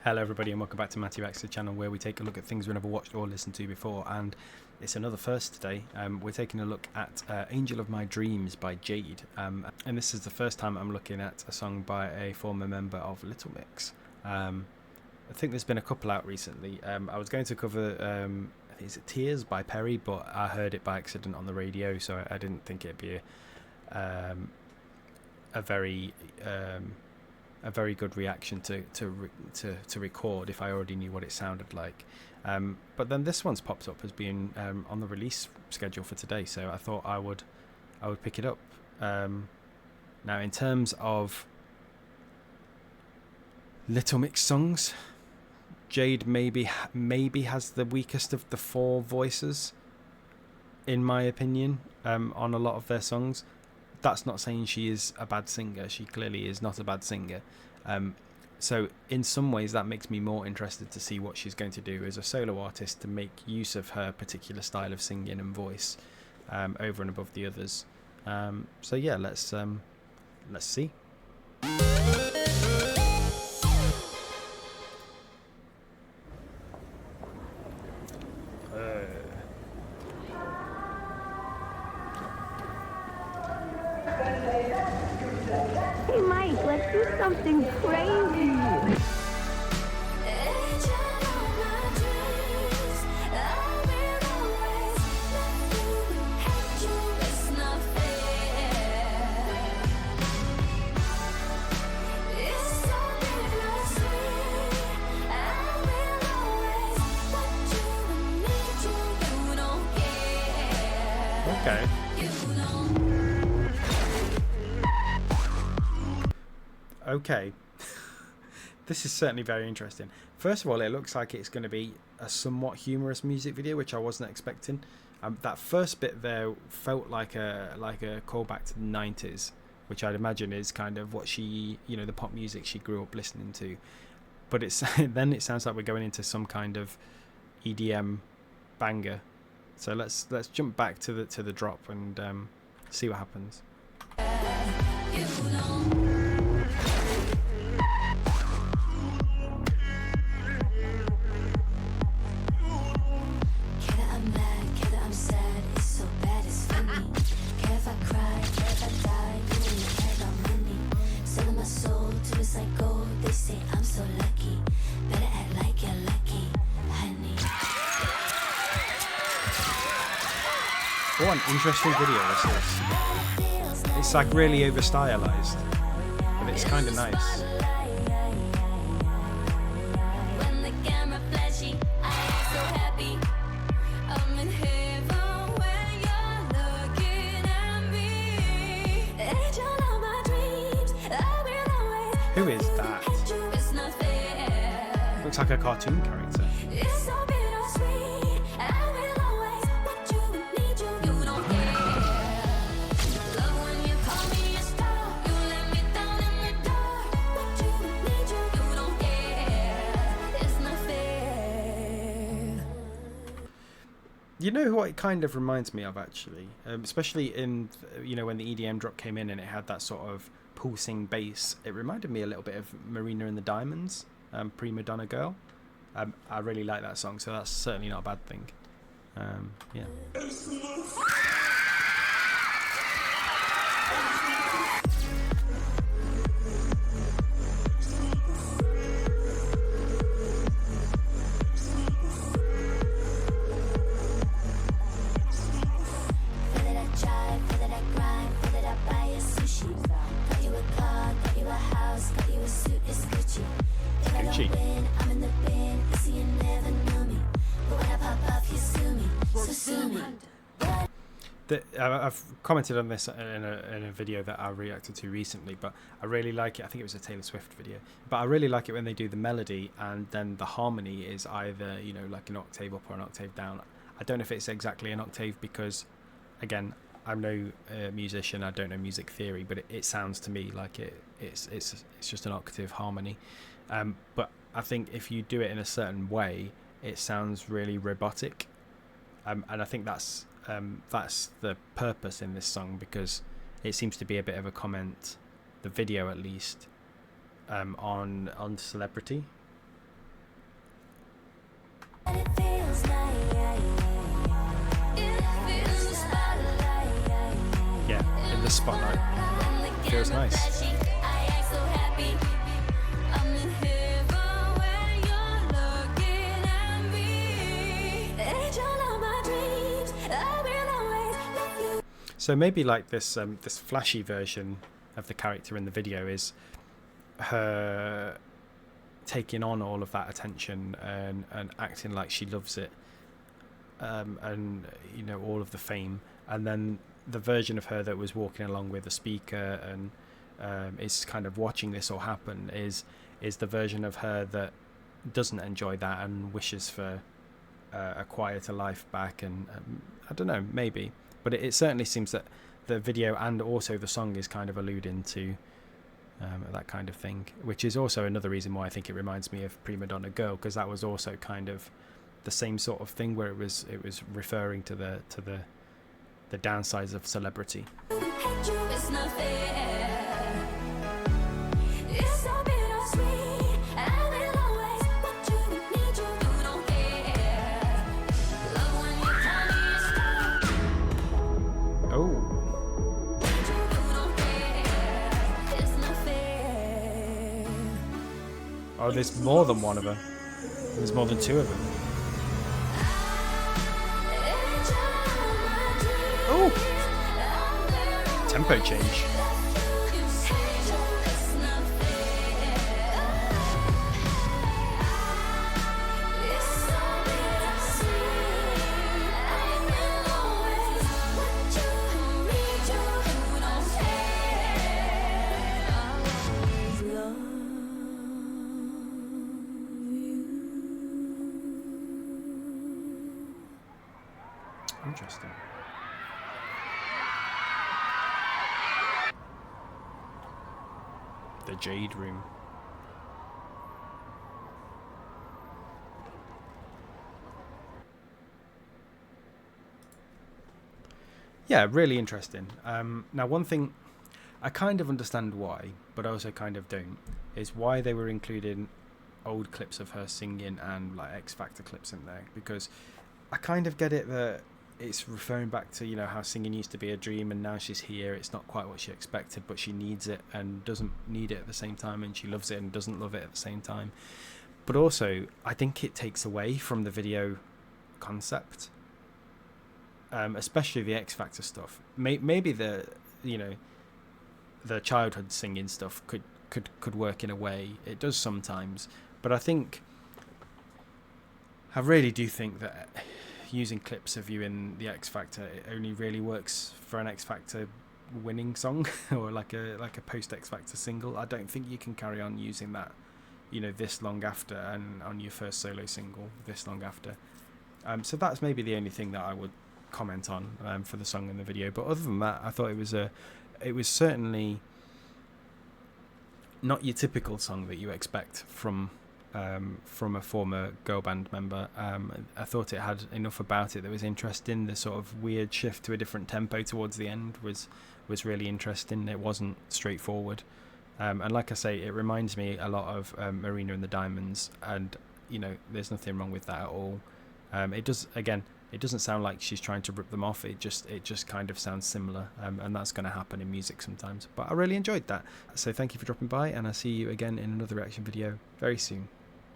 Hello everybody and welcome back to Matty Baxter's channel, where we take a look at things we never watched or listened to before, and it's another first today. We're taking a look at Angel of My Dreams by JADE, and this is the first time I'm looking at a song by a former member of Little Mix. I think there's been a couple out recently. I was going to cover I think it's Tears by Perry, but I heard it by accident on the radio, so I didn't think it'd be a very good reaction to record if I already knew what it sounded like. But then this one's popped up as being on the release schedule for today, so I thought I would pick it up. Now, in terms of Little Mix songs, JADE maybe has the weakest of the four voices, in my opinion, on a lot of their songs. That's not saying she is a bad singer. She clearly is not a bad singer. So in some ways that makes me more interested to see what she's going to do as a solo artist to make use of her particular style of singing and voice over and above the others. So yeah, let's see. Hey Mike, let's do something crazy. Okay. Okay. This is certainly very interesting. First of all, it looks like it's going to be a somewhat humorous music video, which I wasn't expecting. That first bit there felt like a callback to the 90s, which I'd imagine is kind of what she, the pop music she grew up listening to. But it's then it sounds like we're going into some kind of EDM banger. So let's jump back to the drop and see what happens. What an interesting video this is. It's like really over stylized, but it's kind of nice. Who is that? Looks like a cartoon character. You know who it kind of reminds me of, actually, especially in when the EDM drop came in and it had that sort of pulsing bass. It reminded me a little bit of Marina and the Diamonds, Prima Donna Girl. I really like that song, so that's certainly not a bad thing. Yeah. I've commented on this in a video that I reacted to recently, but I really like it. I think it was a Taylor Swift video, but I really like it when they do the melody and then the harmony is either like an octave up or an octave down. I don't know if it's exactly an octave because, again, I'm no musician. I don't know music theory, but it sounds to me like it's just an octave harmony. But I think if you do it in a certain way, it sounds really robotic, and I think that's the purpose in this song, because it seems to be a bit of a comment, the video at least, on celebrity, spotlight. Feels nice. So maybe like this this flashy version of the character in the video is her taking on all of that attention and acting like she loves it, and you know, all of the fame, and then the version of her that was walking along with the speaker and is kind of watching this all happen is the version of her that doesn't enjoy that and wishes for a quieter life back. And I don't know, maybe, but it certainly seems that the video and also the song is kind of alluding to that kind of thing, which is also another reason why I think it reminds me of Prima Donna Girl, because that was also kind of the same sort of thing, where it was referring to the downsides of celebrity. Oh, there's more than one of them. There's more than two of them. Oh! Tempo change. Interesting. The Jade Room. Yeah, really interesting. Now, one thing I kind of understand why, but I also kind of don't, is why they were including old clips of her singing and like X Factor clips in there, because I kind of get it that it's referring back to, you know, how singing used to be a dream and now she's here. It's not quite what she expected, but she needs it and doesn't need it at the same time, and she loves it and doesn't love it at the same time. But also, I think it takes away from the video concept, especially the X Factor stuff. Maybe the, you know, the childhood singing stuff could work in a way. It does sometimes, but I really do think that using clips of you in the X Factor, it only really works for an X Factor winning song or like a post X Factor single. I don't think you can carry on using that, you know, this long after, and on your first solo single this long after. So that's maybe the only thing that I would comment on for the song and the video. But other than that, I thought it was certainly not your typical song that you expect from a former girl band member. I thought it had enough about it that was interesting. The sort of weird shift to a different tempo towards the end was really interesting. It wasn't straightforward, and like I say, it reminds me a lot of Marina and the Diamonds, and you know, there's nothing wrong with that at all. It doesn't sound like she's trying to rip them off. It just kind of sounds similar, and that's going to happen in music sometimes. But I really enjoyed that. So thank you for dropping by, and I'll see you again in another reaction video very soon.